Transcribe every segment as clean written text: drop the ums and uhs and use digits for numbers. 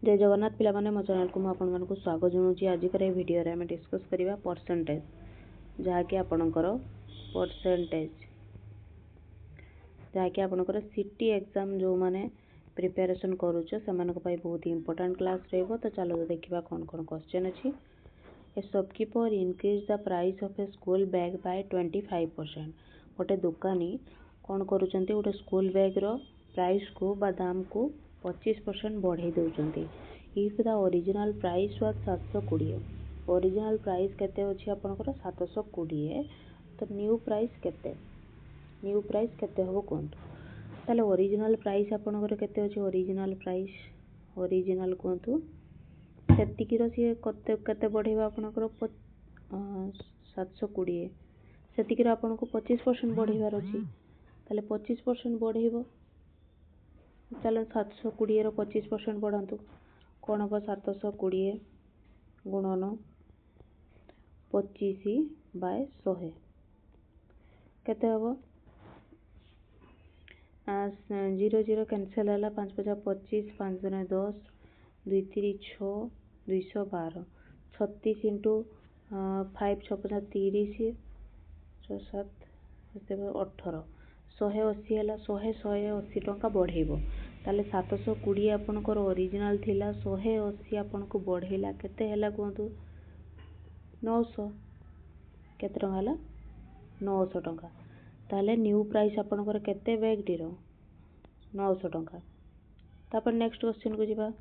जय जगन्नाथ पिला माने मो चैनल को आपको स्वागत जनाऊँगी। आजिकर वीडियो रे आम डिस्कस करवा परसेंटेज जहाँकि आपणकर परसेंटेज जहाँकि आपणकर सिटी एग्जाम जो माने प्रिपरेशन करूछ से बहुत इंपोर्टेंट क्लास रहिबो। तो चलो देखिबा कौन कौन क्वेश्चन अछि। A shopkeeper increase the price of a school bag by 25%। गोटे दुकानी कौन करूचंती गोटे स्कूल बैग रो प्राइस को बा दाम को 25% बढ़ाई दउचंती। If the original price was 720, original price केते अछि आपनकर 720, तो न्यू प्राइस केते हो कोन। ताले ओरिजिनल प्राइस आपनकर केते अछि, ओरिजिनल कोंतु सेतिकी रो से केते बढ़ेबा आपनकर 720 सेतिकी रो आपनको 25% बढ़ेबार अछि। ताले 25% बढ़ेबो, चलो 720 रो 25% बढ़ातु कौन हम 720 गुणन 25/100 केते हबो। 0 0 कैंसिल है 5 5 25 5 9 10 2 3 6 212 36 इंटू 5 6 5 30 6 7 18 180 है 180 टंका बढ़ेबो। ताले 720 आपनकर ओरिजिनल थिला 180 आपनको बढ़ेला केते हैला कोंतु 900 केते टंका हला 900 टंका। ताले न्यू प्राइस आपनकर केते बैग टीरो 900 टंका। तापर नेक्स्ट क्वेश्चन को जिबा।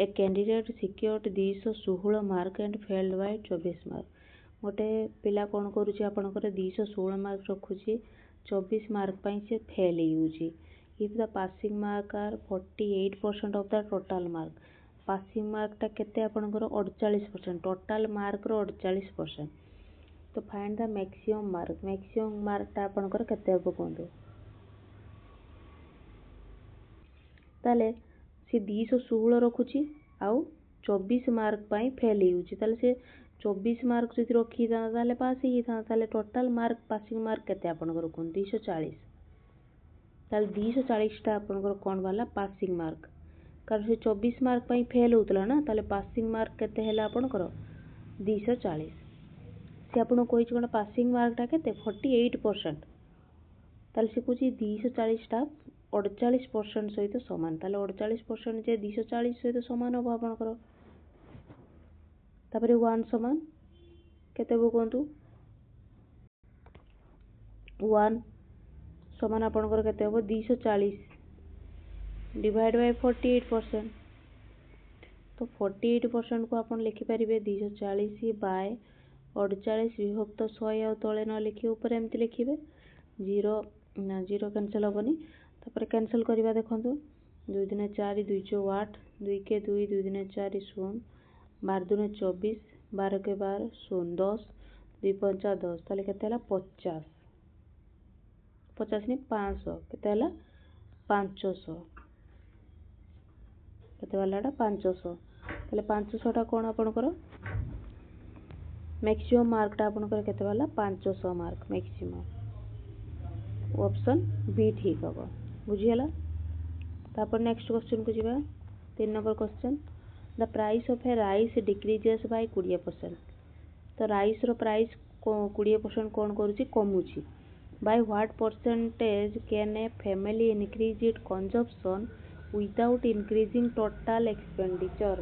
A candidate secured 216 mark and failed by 24 mark. गोटे पिला कोन करूची आपनकर 216 मार्क रखुची 24 मार्क पई से फेल होउची। If the passing mark are 48% of the total mark, passing mark टा केते आपनकर 48%, टोटल मार्क रो 48%, तो फाइंड द मैक्सिमम मार्क टा आपनकर केते हबो कोंदो। ताले से 216 रखुची आउ 24 मार्क पई फेल होउची। ताले से 24 मार्क जदि रखी था ताले पास ही था। ताले टोटल मार्क पासिंग मार्क केते आपनकर कोन 240। ताले 240 टा आपनकर कोन वाला पासिंग मार्क, कारण से 24 मार्क पई फेल होतला ना। ताले पासिंग मार्क केते हैला आपनकर 240। से आपन कोइ कोन पासिंग मार्क टा केते 48%। ताले से कुछ 240 टा 48% सहित समान। ताले 48% जे 240 सहित समान हो आपनकर। तापरे 1 समान केते हो कोंतु 1 समान आपनकर केते हो 240 डिवाइड बाय 48%। तो 48% को अपन लिखि परिबे 240 बाय 48 विभक्त 100 या तळे न लिखि ऊपर एमति लिखिबे। 0 कैंसिल होबनी। तापर कैंसिल करबा देखंतु 2 दिन 4 2 4 8 2 के 2 2 दिन 4 0 12 दिन 24 12 के 12 0 10 2 5 10 ताले केते हला 50 50 नहीं 500 केते हला 500 केते वाला 500। ताले 500 टा कोन आपनकर मैक्सिमम मार्क टा आपनकर केते वाला 500 मार्क मैक्सिमम। ऑप्शन बी ठीक हबो, बुझी हला। तापर नेक्स्ट क्वेश्चन को जिबा। 3 number question. The price of a rice decreases by 20%। तो राइस रो प्राइस 20% कोन करूची कमुची। By what percentage can a family increase it consumption without increasing total expenditure.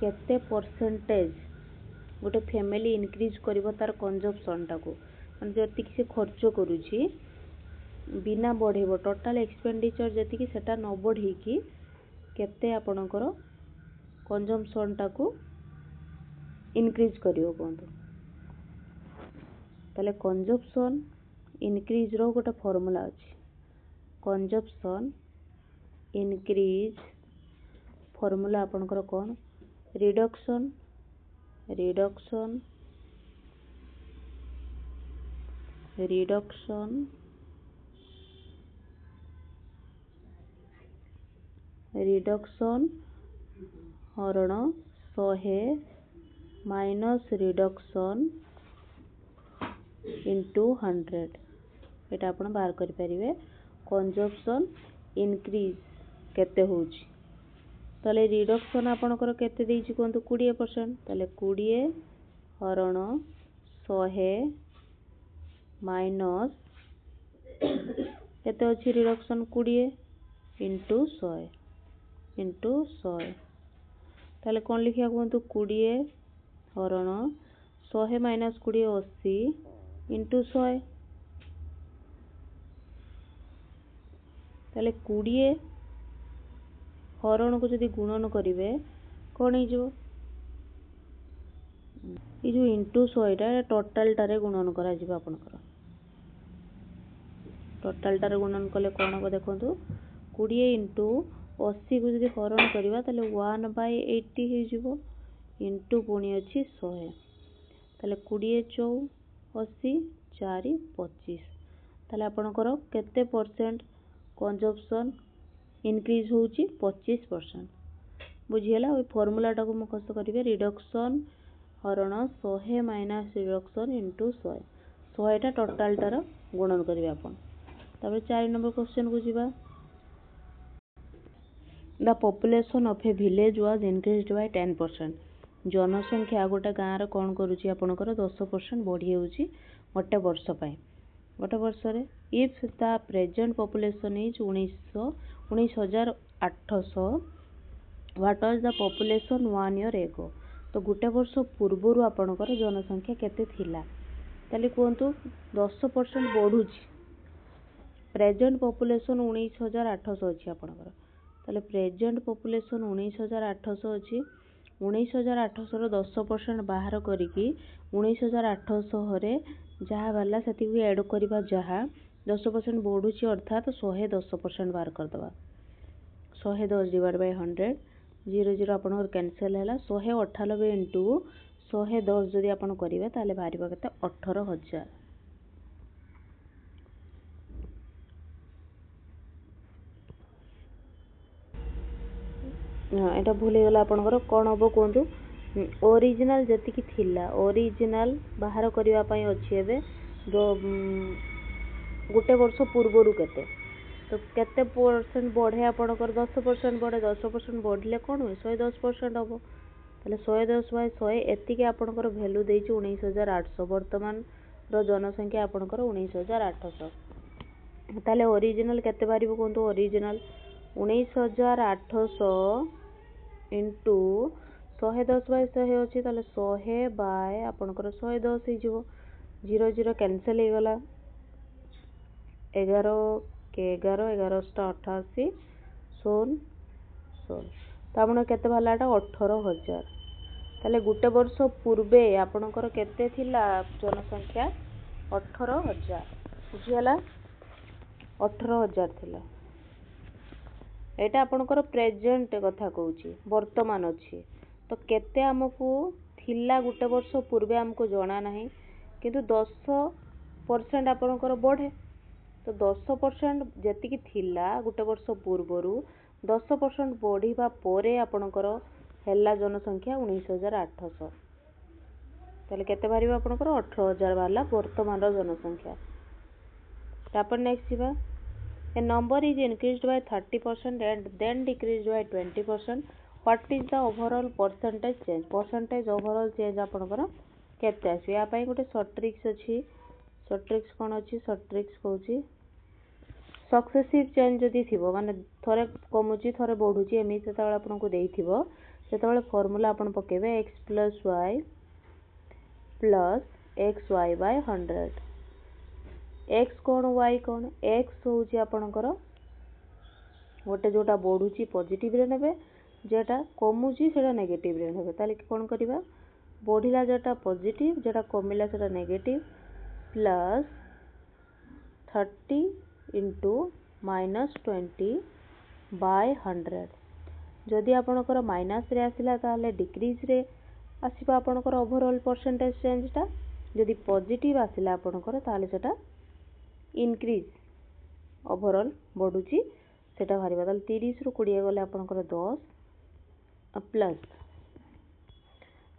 केते परसेंटेज गोटे फैमिली इंक्रीज करिवो तार कंजप्शन टाको, माने जति कि से खर्च करूची बिना बढ़ेबो टोटल एक्सपेंडिचर जति कि सेटा न बढ़ी कि केते आपनकर कंजम्पशन टाको इंक्रीज करिवो कोंतु। ताले कंजप्शन इंक्रीज रो गोटे फार्मूला अछि। कंजप्शन इंक्रीज फार्मूला आपनकर कोन रिडक्शन हरण 100 माइनस रिडक्शन इंटू 100 एटा आपण बाहर करि परिबे। कंजप्शन इंक्रीज केते होउची ताले रिडक्शन आपणकर केते देइछि कोंतु 20%। ताले 20 हरण 100 माइनस केते अछि रिडक्शन 20 इंटू 100 ताले कोन लिखिया कोंतु 20 हरण 100 माइनस 20 80 इंटू 100 ताले 20 हरण को जदि गुणन करिवे कोन हे जो ये जो इंटू 100 टा टोटल टारे गुणन करा जिबा आपनकर टोटल टारे गुणन कले कोन हो देखंतु 20 इंटू 80 को जदि हरण करिवा ताले 1/80 हे जिवो इंटू पुणी अछि 100 ताले 20 4 80 4 25 ताले आपनकर केते परसेंट कंजप्शन इंक्रीज होउची 25%। बुझियला ओइ फार्मूला टाको म कस करिवे रिडक्शन हरण 100 माइनस रिडक्शन इंटू 100 100 टा टोटल टार गुणन करिवे आपन। तापर 4 नंबर क्वेश्चन को जिबा the population of A village was increased by 10%। जनसंख्या गोटे गाँव रे कोन करूची आपनकर 10% बढ़ी होउची गोटे वर्ष पय गोटे वर्ष रे if the present population is 19800 what was the population 1 year एगो। तो गोटे वर्ष पूर्वरु आपनकर जनसंख्या केते थिला ताले कोंतु 10% बढ़ुची प्रेजेंट पॉपुलेशन 19800 अछि आपनकर ताले प्रेजेंट पॉपुलेशन 19800 अछि 19800 रो 10% बाहर करिकी 19800 रे जहा वाला सेति भी ऐड करिबा जहा 10% बढ़ुची अर्थात 110% बाहर कर दबा 110 डिवाइड बाय 100 0 0 आपनकर कैंसिल हैला 198 इंटू 110 जदि आपन करिवे ताले बाहरिबा केते 18000। हाँ एटा भूल गला आपनकर कोन हबो कोंतु ओरिजिनल जति की थिला ओरिजिनल बाहर करिवा पई अछि एबे जो गोटे वर्ष पूर्वरु केते तो केते परसेंट बढ़े आपनकर 10% बढ़े 10% बढ़ले कोन होय 110% हबो ताले 110 बाय 100 एति के आपनकर वैल्यू देछि 19800 वर्तमान रो जनसंख्या आपनकर 19800 ताले ओरिजिनल केते बारिबो कोंतु ओरिजिनल 19800 इंटू 110 बाय 100 अछि ताले 100 बाय आपनकर 110 हे जिवो 0 0 कैंसिल हे गला 11 के 11 11 88 0 0 तामन केते भालाटा 18000 ताले गुटे वर्ष पूर्वे आपनकर केते थिला जनसंख्या 18000 बुझियला 18000 थिला एटा आपनकर प्रेजेंट कथा कहूची वर्तमान अछि तो केते हमकु थिला गुटे वर्ष पूर्वे हमको जणा नाही किंतु 10% आपनकर बढ़े तो 10% जति की थिला गुटे वर्ष पूर्वरु 10% बढ़ीबा परे आपनकर हेला जनसंख्या 19800 ताले केते बारिबा आपनकर 18000 वाला वर्तमान रो जनसंख्या। तापर नेक्स्ट जिबा a number is increased by 30% and then decreased by 20%. What is the overall percentage change? Percentage overall change आपनकर केते आसी या पई गोटे शॉर्ट ट्रिक्स अछि शॉर्ट ट्रिक्स कोन अछि शॉर्ट ट्रिक्स कहूची सक्सेसिव चेंज जदी थिबो माने थरे कमुची थरे बढ़ुची एमी सेताबेला आपन को देइथिबो सेताबेला फार्मूला आपन पकेबे x + y + xy / 100 x कोन y कोन x होउची आपनकर गोटे जोटा बढ़ुची पॉजिटिव रे नेबे जेटा कमुची सेटा नेगेटिव रे नेबे ताले कोन करिबा बढ़िला जेटा पॉजिटिव जेटा कमिला सेटा नेगेटिव प्लस 30 इंटू -20 बाय 100 जदि आपनकर माइनस रे आसिला ताले डिक्रीज रे आसीबा आपनकर ओवरऑल परसेंटेज चेंज टा जदि पॉजिटिव आसिला आपनकर ताले सेटा इंक्रीज ओवरऑल बढ़ुची सेटा भारिबा ताले 30 रु 20 गले आपनकर 10 प्लस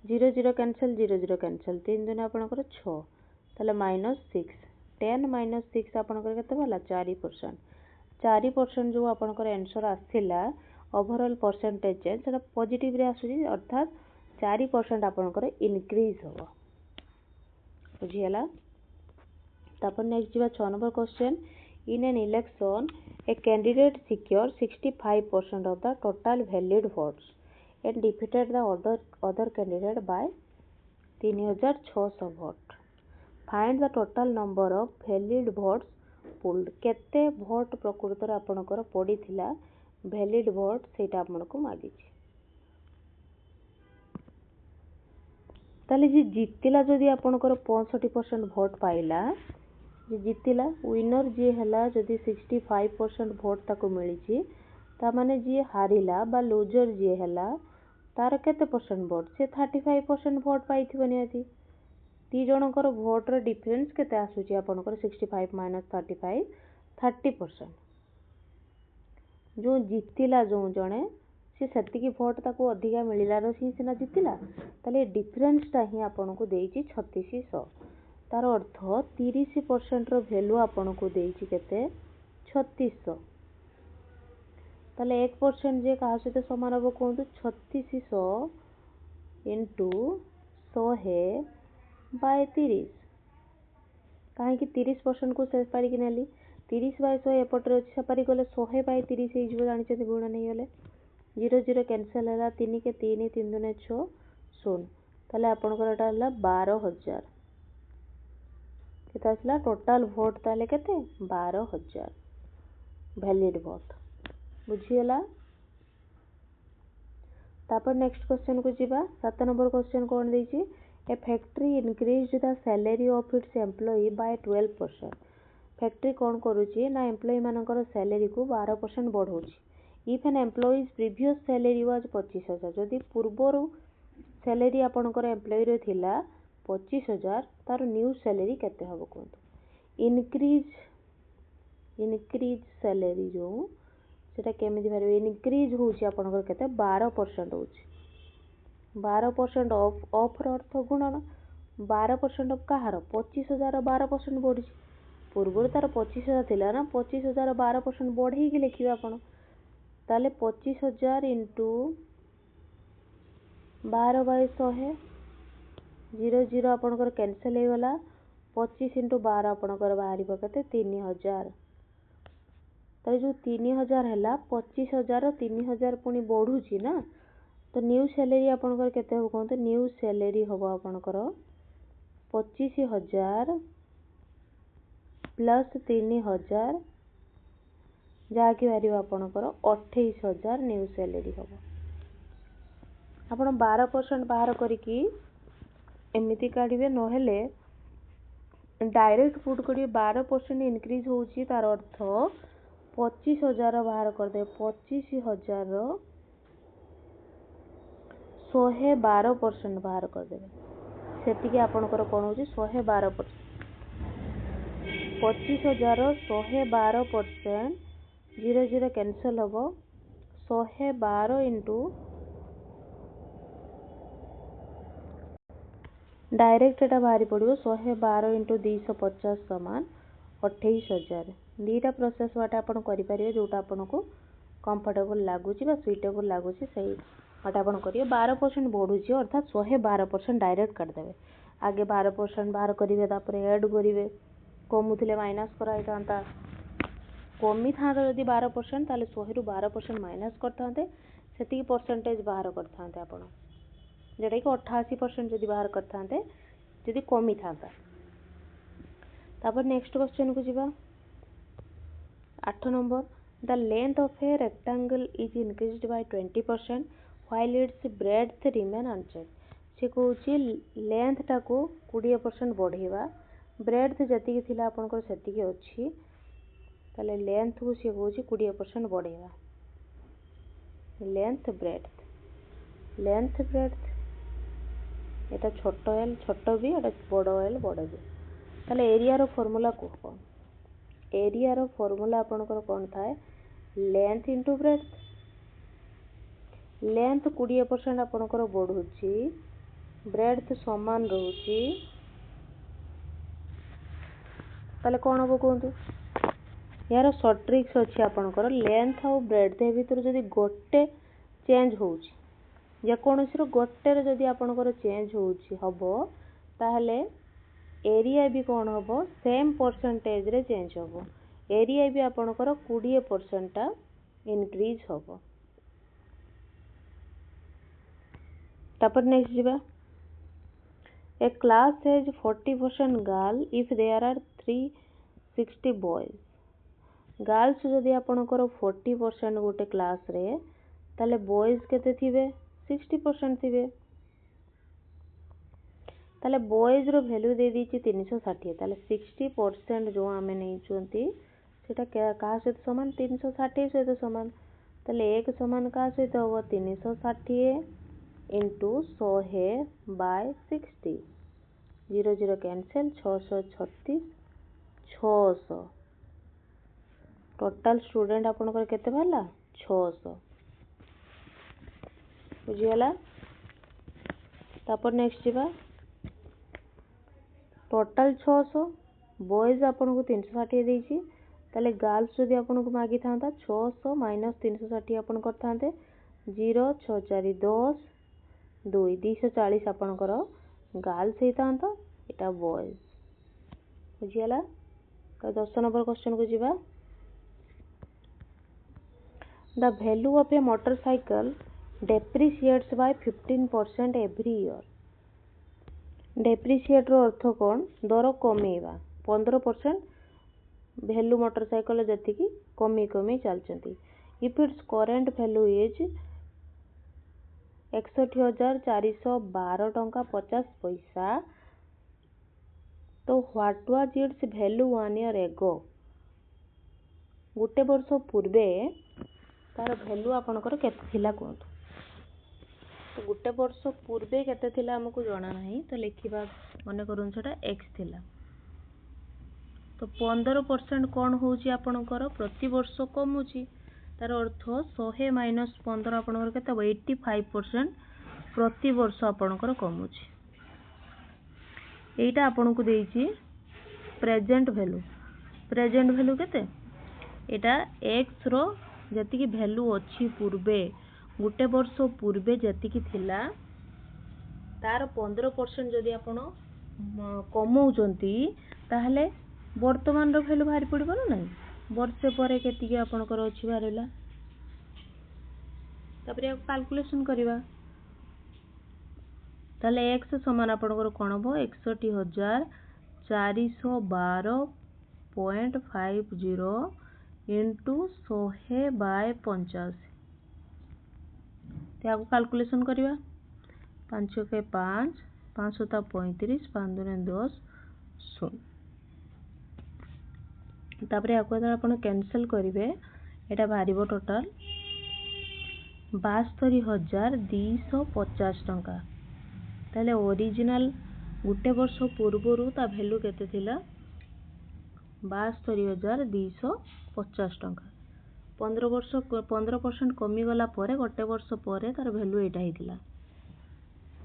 0 0 कैंसिल 0 0 कैंसिल 3 दिन आपनकर 6 ताले -6 10 -6 आपनकर केते भला 4% जो आपनकर आंसर आसिला ओवरऑल परसेंटेज चेंज से पॉजिटिव रे आसुची अर्थात 4% आपनकर इंक्रीज हो बुझीला। तापर नेक्स्ट जीवा 6 number question in an election a candidate secure 65% of the total valid votes and defeated the other candidate by 3600 vote find the total number of valid votes pooled केते vote प्रकृत रे आपनकर पड़ी थिला valid vote सेटा आपनको मागी छी ताले जे जितिला जदी आपनकर 65% vote पाइला जे जितिला विनर जे हला जदी 65% vote ताको मिली छी ता माने जे हारिला बा लूजर जे हला तार केते परसेंट वोट से 35% वोट पाई थिबो नियाती ती जनकर वोट रो डिफरेंस केते आसुची आपनकर 65 - 35 30%। जो जितिला जो जणे से सेति की वोट ताको अधिका मिलिला रो सिना जितिला ताले डिफरेंस ता ही आपनको देइची 3600 तार अर्थ 30% रो वैल्यू आपनको देइची केते 3600 ताले 1% जे कहा सहित समान हबो कोंतु 3600 इनटू 100/30 काहे कि 30% को से पारी कि नेली 30/100 एपट रे छ पारी गले 100/30 हे जिवो जानि छथि गुण नै गले 0 0 कैंसिल हला 3 के 3 3 2 6 0 ताले आपनकर एटा हला 12000 केता असला टोटल वोट ताले केते 12000 वैलिड वोट बुझियला। तापर नेक्स्ट क्वेश्चन को जीवा 7 नंबर क्वेश्चन कोन देछि a factory increased the salary of its employee by 12%। Factory कोन करूची ना एम्प्लॉई मानकर सैलरी को 12% बढ़ौची if an employee's previous salary was 25000 जदी पूर्वरु सैलरी आपनकर एम्प्लॉई रे थिला 25000 तार न्यू सैलरी केते हबो कोंतु इंक्रीज सैलरी जो सेटा केमिति भारे इंक्रीज होउची आपनकर केते 12% होउची 12% ऑफ रो अर्थ गुणन 12% ऑफ कहार 25000 12% बढ़ी पूर्व तार 25000 थिला ना 25000 12% बढ़ी कि लिखिबा आपण ताले 25000 इनटू 12/100 0 0 आपनकर कैंसिल हे गला 25 इनटू 12 आपनकर बाहरी पकते 3000 ताले जो 3000 हला 25000 3000 पुनी बढ़ुची ना तो न्यू सैलरी आपनकर केते हो कोन तो न्यू सैलरी होबो आपनकर 25000 प्लस 3000 जाकी बारी आपनकर 28000 न्यू सैलरी होबो आपण 12% बाहर करिकी एमिति काढिबे न हेले डायरेक्ट पुट करिए 12% इंक्रीज होउची तार अर्थ 25000 बाहर कर दे 25000 रो 112% बाहर कर देबे सेति के आपनकर कोन होची 112% 25000 रो 112% 0 0 कैंसिल होबो 112 इनटू डायरेक्ट एटा बाहरी पड़ो 112 इनटू 250 समान 28000 दीटा प्रोसेस वाटा आपण करि परिबे जोटा आपनको कंफर्टेबल लागुची बा सुइटेबल लागुची सही वाटा आपण करियो 12% बढ़ुची अर्थात 112% डायरेक्ट काट देबे आगे 12% बाहर करिवे तापर ऐड करिवे कमुथिले माइनस कराइ तांता कमी थांता जदी 12% ताले 100 रु 12% माइनस करथांते सेति परसेंटेज बाहर करथांते आपण जेटा कि 88% जदी बाहर करथांते जदी कमी थांता। तापर नेक्स्ट क्वेश्चन को जीवा 8 number the length of a rectangle is increased by 20% while its breadth remain unchanged से कहूची लेंथ टाको 20% बढ़ेबा ब्रेड्थ जति कि थिला आपनकर सेति कि अछि ताले लेंथ को से कहूची 20% बढ़ेबा लेंथ ब्रेड्थ एटा छोटो एल छोटो भी एटा बड़ो एल बड़ो भी ताले एरिया रो फार्मूला को कोन एरिया रो फार्मूला आपनकर कोन थाए लेंथ इनटू ब्रेड्थ लेंथ 20% आपनकर बढ़ुची ब्रेड्थ समान रहउची ताले कोन हो कोंतु यार सर्ट ट्रिक्स अच्छी आपंकर लेंथ आउ ब्रेड्थ ए भितर जदि गोटे चेंज होउची जेकोसी गोटे जदि आपंकर चेंज होउची हबो ताहले एरिया भी कौन हबो सेम परसेंटेज रे चेंज हबो एरिया भी आपंकर 20% टा इनक्रीज हबो। तापर नेक्स्ट जीवा a class has 40% girl if there are 360 boys girls जदि आपणकर 40% गोटे क्लास रे ताले बॉयज केते थिबे 60% थिबे ताले बॉयज रो वैल्यू दे दीची 360 ताले 60% जो आमे नै चोंती सेटा कहा सहित समान 360 सहित समान ताले एक समान कहा सहित हो 360 इंटू 100/60 0 0 कैंसिल 636 600 टोटल स्टूडेंट आपनकर केते भला 600 बुझियला। तापर नेक्स्ट जीवा टोटल 600 बॉयज आपन को 360 देइची ताले गर्ल्स जदि आपन को मागी थांता 600 - 360 आपन कर थांते 0 6 4 10 2 240 आपनकर गर्ल्स हे थांता एटा बॉयज बुझियला। तो 10 नंबर क्वेश्चन को जीवा The value of a motorcycle depreciates by 15% every year. Depreciate रो अर्थ कौन दर कमेवा 15% वैल्यू मोटरसाइकल जति की कमी कमी चलचंती if its current value is 61,412 टंका 50 पैसा तो what was its value 1 year ago गोटे वर्ष पूर्वे तार वैल्यू आपनकर केते थिला कोंतु तो गोटे वर्ष पूर्वे केते थिला हमको जाना नहीं तो लिखिबा मने करूं सेटा x थिला तो 15% कोन होउची आपनकर प्रति वर्ष कमुची तार अर्थ 100 - 15 आपनकर केते 85% प्रति वर्ष आपनकर कमुची एटा आपनको देइची प्रेजेंट वैल्यू केते एटा x रो जति की वैल्यू अच्छी पूर्वे गोटे वर्ष पूर्वे जति की थिला तार 15% जदि आपण कमौचंती ताहले वर्तमान रो वैल्यू भारी पड़िबो ना नहीं वर्षे परे केति की आपनकर अछि बारला तबरे कैलकुलेशन करिवा ताले x समान आपनकर कोन हो 61,412.50 इंटू 100/85 त्यागो कैलकुलेशन करिवा 5 के 5 535 5 2 10 0 तापरे आको आपण कैंसिल करिवे एटा भारीबो टोटल 72,250 टंका ताले ओरिजिनल गुटे वर्ष पूर्वरु ता वैल्यू केते थिला 72,250 टंका 15% कमी गला परे गोटे वर्ष परे तार वैल्यू एटा हितला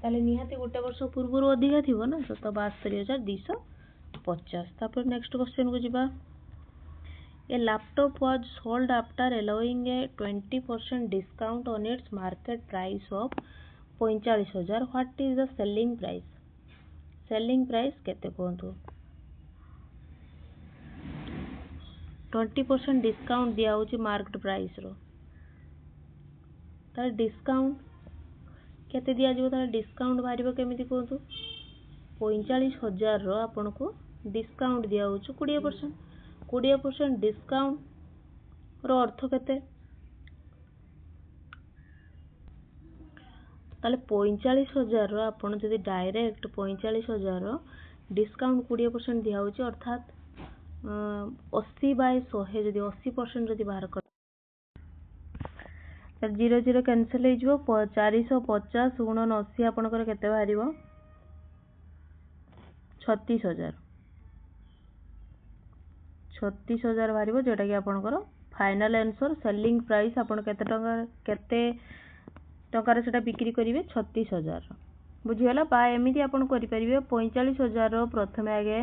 ताले निहाती गोटे वर्ष पूर्वरु अधिका थिबो ना तो 72,250 तापर नेक्स्ट क्वेश्चन को जिबा a laptop was sold after allowing a 20% discount on its market price of 45,000 what is the selling price केते कोंतु 20% डिस्काउंट दिया होची मार्केट प्राइस रो तार डिस्काउंट केते दिया जिवो तार डिस्काउंट बारिबो केमिति कोंतु 45,000 रो आपन को डिस्काउंट दिया होची 20% डिस्काउंट रो अर्थ केते ताले 45,000 रो आपन जदि डायरेक्ट 45,000 रो डिस्काउंट 20% दिया होची अर्थात 80/100 जदि 80% जदि बाहर कर 0 0 कैंसिल हो जिवो 450 * 80 आपनकर केते बाहरिबो 36,000 बाहरिबो जेटा कि आपनकर फाइनल आंसर सेलिंग प्राइस आपन केते टंका रे सेटा बिक्री करिवे 36,000 बुझियला बा एमिति आपन करि परिबे 45,000 रो प्रथमे आगे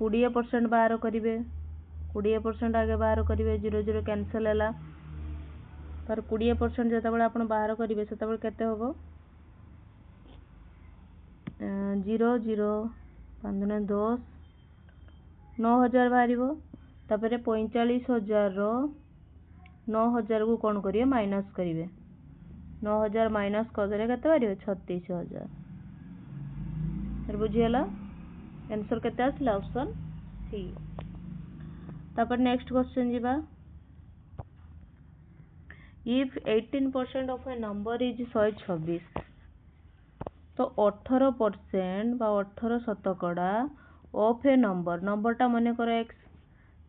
20% बाहर करिवे 20% आगे बाहर करेंगे 0 0 कैंसल है पर 20% जो आप बाहर करेंगे से केते हम 0 0 5 10 9000 बाहर तापर 45,000 9000 को कौन करेंगे माइनस करेंगे 9000 माइनस कर केते बाहर 36,000 बुझीगला आंसर केते आसला ऑप्शन सी। तापर नेक्स्ट क्वेश्चन जीवा if 18% of A number is 126 तो 18% बा 18 शतकड़ा ऑफ ए नंबरटा मन कर एक्स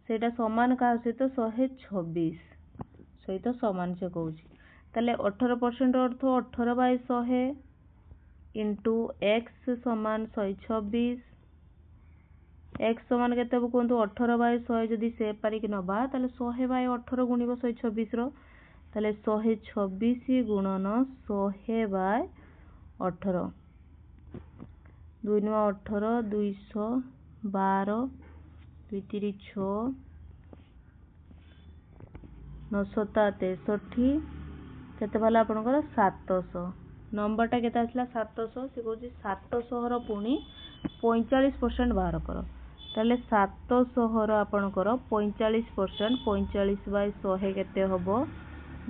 सेटा समान का सहित 126 सहित समान से कहूँ ताले 18% अर्थ 18/100 इंटू एक्स समान 126 एक्स समान के कहतु 18/100 जदि से पारिक नबा ताले 100/18 गुणिब 126 ताले 126 गुणन 100/18 2 9 18 212 2 3 6 9 7 63 केते भला आपनकर 700 नंबरटा केते आसला 700 से कहूँ 700 पुणी 45% बाहर कर ताले 700 आपनकर 45% 45/100 केते हबो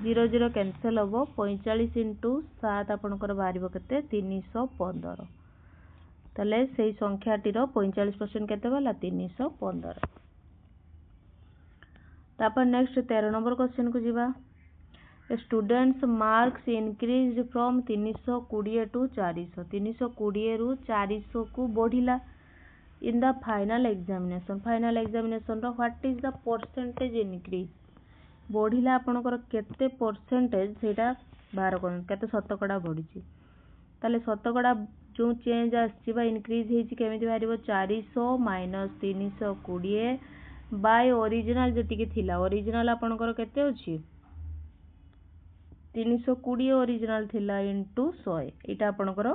0 0 कैंसल हबो 45 इंटू 7 आपनकर बाहर केते 315 ताले सेही संख्याटीर 45% केते भला 315। तापर नेक्स्ट 13 नंबर क्वेश्चन को जीवा students marks increase from 320 to 400 320 रु 400 को बढ़िला इन द फाइनल एग्जामिनेशन रो what is the percentage increase बढ़िला आपनकर केते परसेंटेज सेटा बाहर करन केते शतकड़ा बढ़ी ताले शतकड़ा जो चेंज आछि बा इंक्रीज हेछि केमिति बारिबो 400 माइनस 320 बाय ओरिजिनल जतिके थिला ओरिजिनल आपनकर केते अछि 320 ओरिजिनल थिला इंटू 100 एटा आपनकर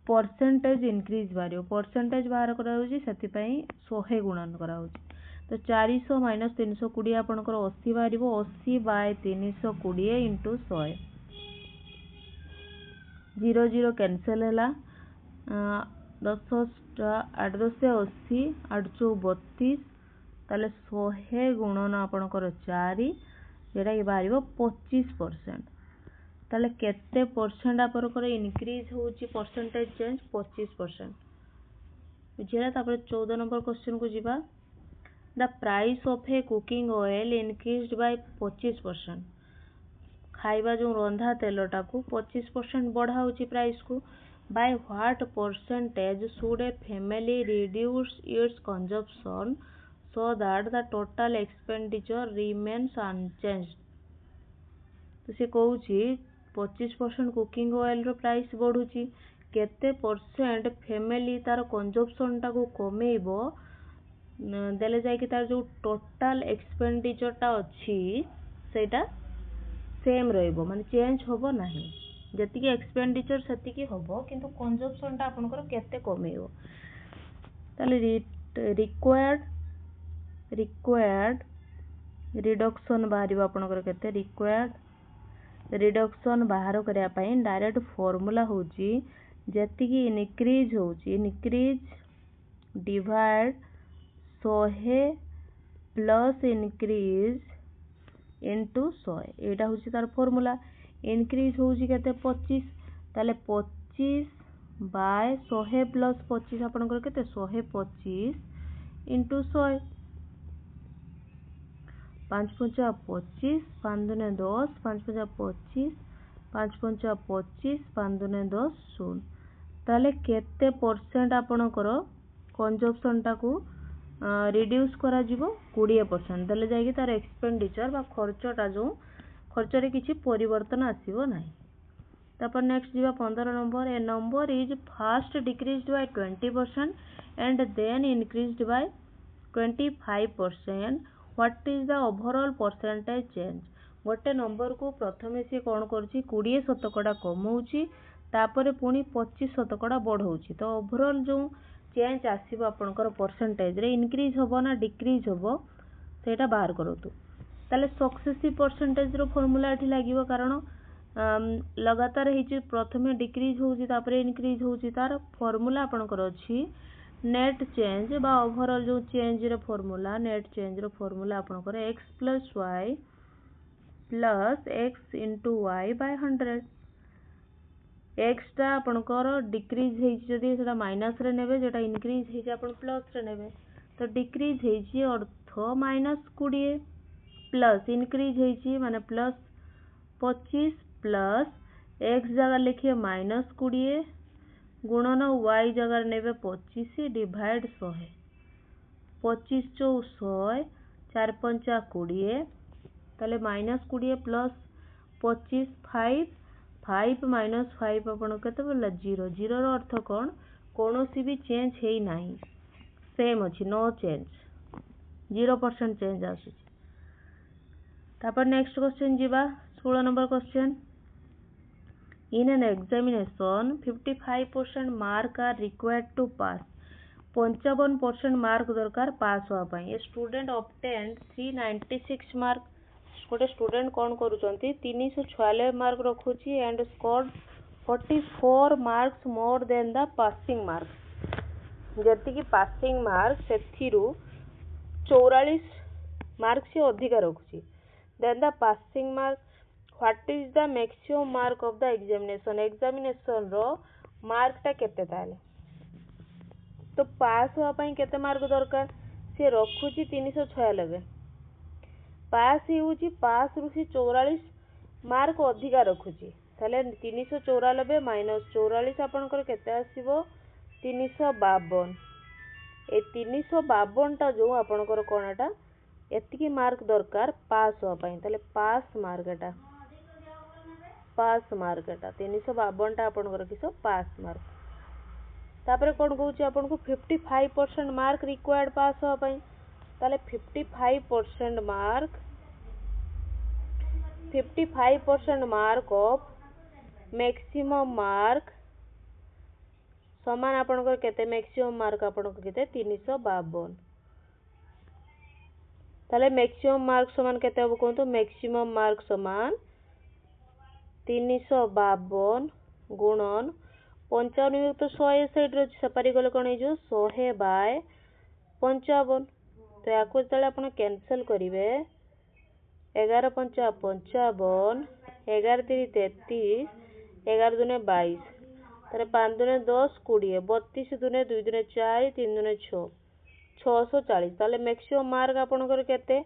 परसेंटेज इंक्रीज बारियो परसेंटेज बाहर करा होछि सेति पई 100 गुणन करा होछि तो 400 माइनस 320 आपनकर 80 बारिबो 80 बाय 320 इंटू 100 0 0 कैंसल है 10 8 10 80 8 32 ताले 100 गुणन आपनकर 4 जेटा कि बाहर 25% ताले केते परसेंट आपनकर इंक्रीज होची परसेंटेज चेंज 25% बुझिला। तापर 14 नंबर क्वेश्चन को जीवा the price of A cooking oil increased by 25% खाइबा जो रंधा तेलटा को 25% बढ़ा होची प्राइस को bye what percentage should a family reduce it's consumption so that the total expenditure remains unchanged तो से कहूची 25% कुकिंग ऑयल रो प्राइस बढ़ुची केते परसेंट फैमिली तार कंजम्पशन टा को कमेइबो देले जाय कि तार जो टोटल एक्सपेंडिचर टा अछि सेटा सेम रहइबो माने चेंज होबो नाही जति कि एक्सपेंडिचर सेति कि होबो किंतु कंजम्पशन टा आपनकर केते कमेइबो ताले रिक्वायर्ड रिडक्शन बाहर आपनकर केते रिक्वायर्ड रिडक्शन बाहर करिया पई डायरेक्ट फार्मूला होची जति कि इनक्रीज होची increase divide 100 plus increase into 100 एटा होची तार फार्मूला इनक्रीज होची केते 25 ताले 25 बाय 100 प्लस 25 आपनकर केते 125 इनटू 100 5 5 25 5 2 10 5 5 25 5 5 25 5 2 10 0 ताले केते परसेंट आपनकर कंजम्पशन टाकू रिड्यूस करा जिवो 20% देले जायकि तार एक्सपेंडिचर बा खर्चटा जो खर्च रे किछि परिवर्तन आसीबो नाही। तापर नेक्स्ट जीवा 15 number a number is first decreased by 20% and then increased by 25%. What is the overall percentage change गोटे नंबर को प्रथमे से कौन करुच्ची 20% कमाऊँची तापर पुणी 25% बढ़ाऊँची तो ओवरऑल जो चेंज आसीबो आपनकर परसेंटेज रे इंक्रीज होबो ना डिक्रीज होबो सेटा बाहर करतु ताले सक्सेसिव परसेंटेज रो फॉर्मूला एठी लागिवो कारण लगातार हे प्रथमे डिक्रीज होउची तापरे इनक्रीज होउची तार फॉर्मूला आपनकर अछि नेट चेंज बा ओवरऑल जो चेंज रो फॉर्मूला नेट चेंज रो फॉर्मूला आपनकर x + y + x * y / 100 x टा आपनकर डिक्रीज हे जदी सेटा माइनस रे नेबे जेटा इनक्रीज हे जे आपन प्लस रे नेबे तो डिक्रीज हे जे अर्थ -20 प्लस इनक्रीज हे माने +25 प्लस x जगह लिखिए -20 गुणन y जगह नेबे 25 डिवाइड 100 25 × 100 4 × 5 = 20 ताले -20 प्लस 25 5 5 - 5 आपण केते बोला 0 0 रो अर्थ कोन कोनोसी भी चेंज हेई नाही सेम अछि नो चेंज 0% चेंज आसी तापर नेक्स्ट क्वेश्चन जीवा 16 number question in an examination 55% mark are required to pass 55% mark दरकार पास होआ पई ए स्टूडेंट ऑब्टेन्ड 396 मार्क गोटे स्टूडेंट कोन करूचंती 346 मार्क रखुची and scored 44 marks more than the passing mark जति की पासिंग मार्क सेथिरु 44 मार्क से अधिक रखुची than the passing mark what is the maximum mark of the examination रो मार्क टा केते ताले तो पास होआ पई केते मार्क दरकार से रखुची 346 पास हेउची पास रु से 44 मार्क अधिक रखुची ताले 394 - 44 आपनकर केते आसीबो 352 ए 352 टा जो आपनकर कोनटा एतिकी मार्क दरकार पास होआ पई ताले पास मार्क एटा 352 टा आपनकर किसो पास मार्क तापरे कोन कहूची आपनको 55% मार्क रिक्वायर्ड पास होआ पई ताले 55% मार्क ऑफ मैक्सिमम मार्क समान आपनकर केते मैक्सिमम मार्क आपनकर केते 352 ताले मैक्सिमम मार्क समान केते हो कोन तो मैक्सिमम मार्क समान 352 गुणन 55 युक्त 100 साइड रो सेपारी गले कोन जो 100/55 तो याको तले आपण कैंसिल करिवे 11 × 5 = 55 11 × 3 = 33 11 × 2 = 22 तारे 5 × 2 = 10 20 32 × 2 = 2 × 4 3 × 6 640 ताले मैक्सिमम मार्क आपनकर केते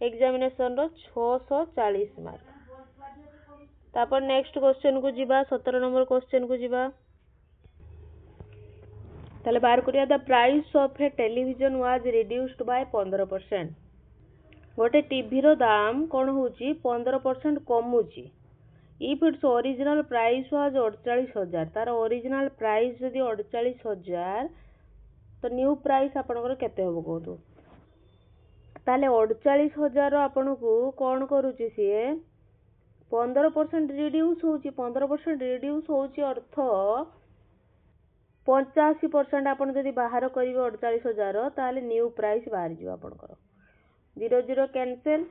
एग्जामिनेशन रो 640 मार्क तापर नेक्स्ट क्वेश्चन को जीवा 17 नंबर क्वेश्चन को जीवा ताले बार करिया the price of a television was reduced by 15% गोटे टीवी रो दाम कोन होची 15% कमुची if its original price was 48,000 तार ओरिजिनल प्राइस जदी 48,000 तो न्यू प्राइस आपनकर केते होबो कहतु ताले 48,000 रो आपनको कोन करूची सिए 15% रिड्यूस होची 15% रिड्यूस होची अर्थ 85% आपण जदी बाहर करिवे 48,000 ताले न्यू प्राइस बाहर जिवो आपनकर 0 0 कैंसिल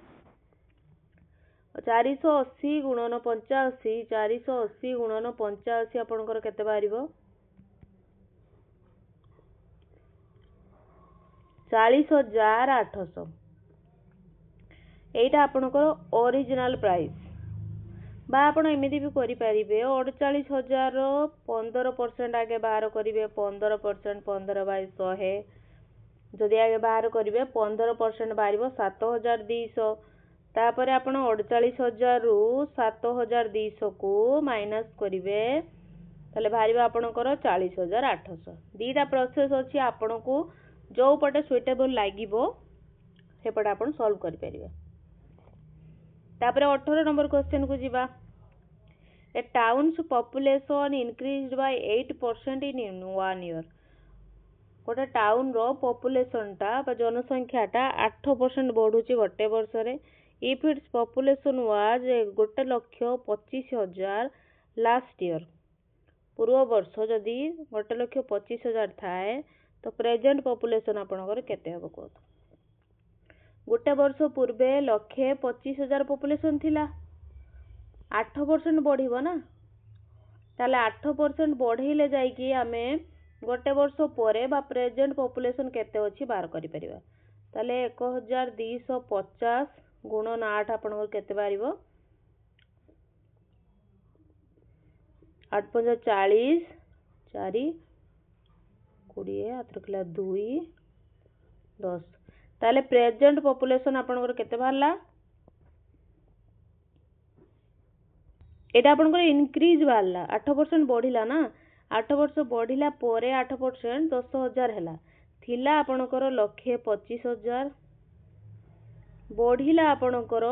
480 गुणन 85 480 गुणन 85 आपनकर केते बाहरिबो 40,800 एटा आपनकर ओरिजिनल प्राइस बा आपण एमिति भी करि परिबे 48,000 रो 15% आगे बाहर करिवे 15% 15/100 जदि आगे बाहर करिवे 15% बाहरिबो 7,200 तापरे आपण 48,000 रु 7,200 को माइनस करिवे ताले बाहरिबो आपनकर 40,800 दीटा प्रोसेस अछि आपनको जो पटे सुइटेबल लागिबो से पटे आपण सॉल्व करि परिबे तापरे 18 नंबर क्वेश्चन को जीवा a town's population increased by 8% in 1 year गोटे टाउन रो पॉपुलेशन टा बा जनसंख्या टा 8% बढ़ुची गोटे वर्ष रे if its population was 1,25,000 last year पूर्व वर्ष जदी 1,25,000 थाए तो प्रेजेंट पॉपुलेशन आपनकर केते हबो को गोटे वर्ष पूर्वे 1,25,000 पॉपुलेशन थिला 8% बढ़िबो ना ताले 8% बढ़ेले जाइकी आमे गोटे वर्ष परे बा प्रेजेंट पॉपुलेशन केते अछि बाहर करि परिबा ताले 1250 गुणन 8 आपन केते बारिबो 8 × 40 4 20 आत्रकला 2 10 ताले प्रेजेंट पॉपुलेशन आपन केते बाहरला एटा आपन इनक्रीज बाहरला 8% बढ़िला ना 8 वर्ष बढ़िला परे 8% 10,000 हैला थिला आपनकर 1,25,000 बढ़िला आपनकर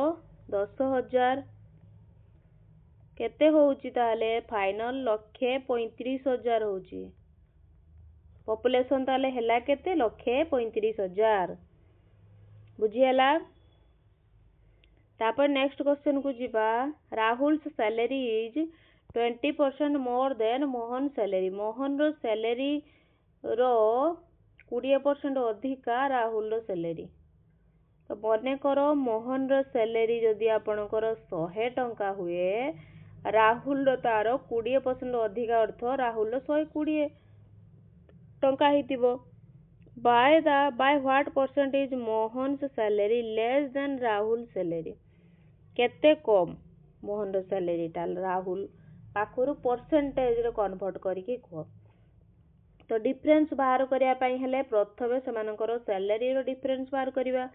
10,000 केते होउची ताले फाइनल 1,35,000 होउची पॉपुलेशन ताले हैला केते 1,35,000 बुझियला तापर नेक्स्ट क्वेश्चन को जीवा Rahul salary is 20% more than Mohan salary Mohan रो सैलरी रो 20% अधिका राहुल रो सैलरी तो मने करो मोहन रो सैलरी जदि आपनकर 100 टंका हुए राहुल रो तार 20% अधिका अर्थ राहुल रो 120 टंका हितिबो by what percentage Mohan salary less than Rahul salary केते कम मोहन रो सैलरी ताल राहुल पाखरु परसेंटेज रे कन्वर्ट करिके को तो डिफरेंस बाहर करिया पई हेले प्रथमे समानकर सैलरी रो डिफरेंस बाहर करिवा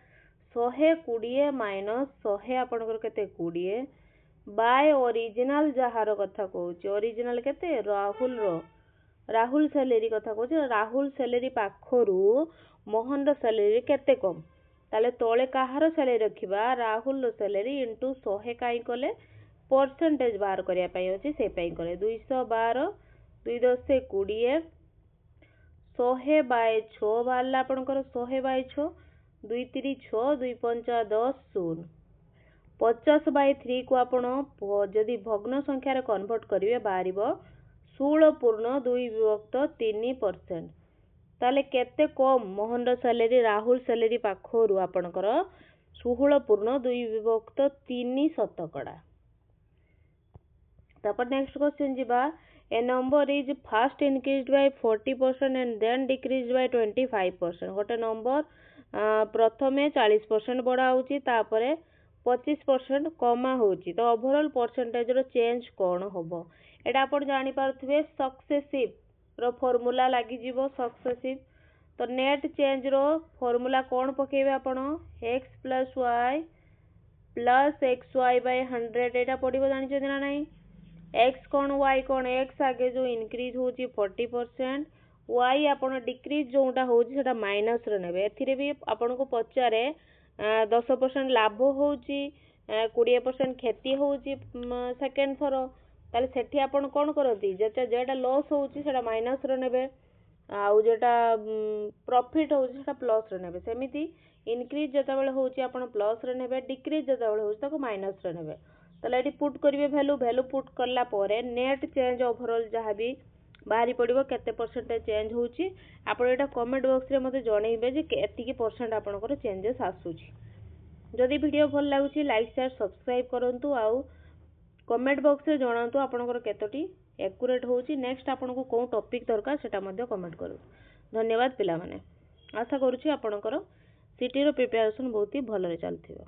120 माइनस 100 आपनकर केते 20 बाय ओरिजिनल जहार कथा कहूची ओरिजिनल केते राहुल सैलरी कथा कहूची राहुल सैलरी पाखरु मोहन रो सैलरी केते कम ताले तोले काहार सैलरी रखिबा राहुल रो सैलरी इनटू 100 काई कले परसेंटेज बाहर करिया पई होची से पई करे 212 2 10 से 20 100 बाय 6 बाहरला आपनकर 100 बाय 6 2 3 6 2 5 10 0 50 बाय 3 को आपण जदि भग्न संख्या रे कन्वर्ट करिवे बाहरिबो 16.2 विभक्त 3% ताले केते कम मोहन रो सैलरी राहुल सैलरी पाखरु आपनकर 16.2 विभक्त 3 शतकड़ा तापर नेक्स्ट क्वेश्चन जीवा a number is first increased by 40% and then decreased by 25% गोटे नंबर प्रथमे 40% बढ़ा होची तापरे 25% कमा होची तो ओवरऑल परसेंटेज रो चेंज कोन होबो एटा आपण जानि पारथुबे सक्सेसिव रो फार्मूला लागि जीवो सक्सेसिव तो नेट चेंज रो फार्मूला कोन पकेबे आपण x + y + xy / 100 एटा पडिबो जानि छै ना नाही x कोन y कोन x आगे जो इंक्रीज होची 40% y आपण डिक्रीज जोटा होची सेटा माइनस रे नेबे एथिरे भी आपण को पचारे 10% लाभ होची 20% क्षति होची सेकंड थरो ताले सेठी आपण कोन करती जेटा लॉस होची सेटा माइनस रे नेबे आउ जेटा प्रॉफिट होची सेटा प्लस रे नेबे सेमिति इंक्रीज जेता बेले होची आपण प्लस रे नेबे डिक्रीज जेता बेले होची ताको माइनस रे नेबे ताले एटी पुट करिवे वैल्यू पुट करला परे नेट चेंज ओवरऑल जहा भी बाहरी पड़िबो केते परसेंटेज चेंज होची आपण एटा कमेंट बॉक्स रे मते जणैबे जे केतिकी परसेंट आपनकर चेंजेस आसुची जदि वीडियो भल लागुची लाइक शेयर सब्सक्राइब करंतु आउ कमेंट बॉक्स रे जणांतु आपनकर केतोटी एक्यूरेट होची नेक्स्ट आपनको कोन टॉपिक दरकार सेटा मध्ये कमेंट करू धन्यवाद पिला माने आशा करूची आपनकर सीटी रो प्रिपरेशन बहुत ही भल रे चलथिबो।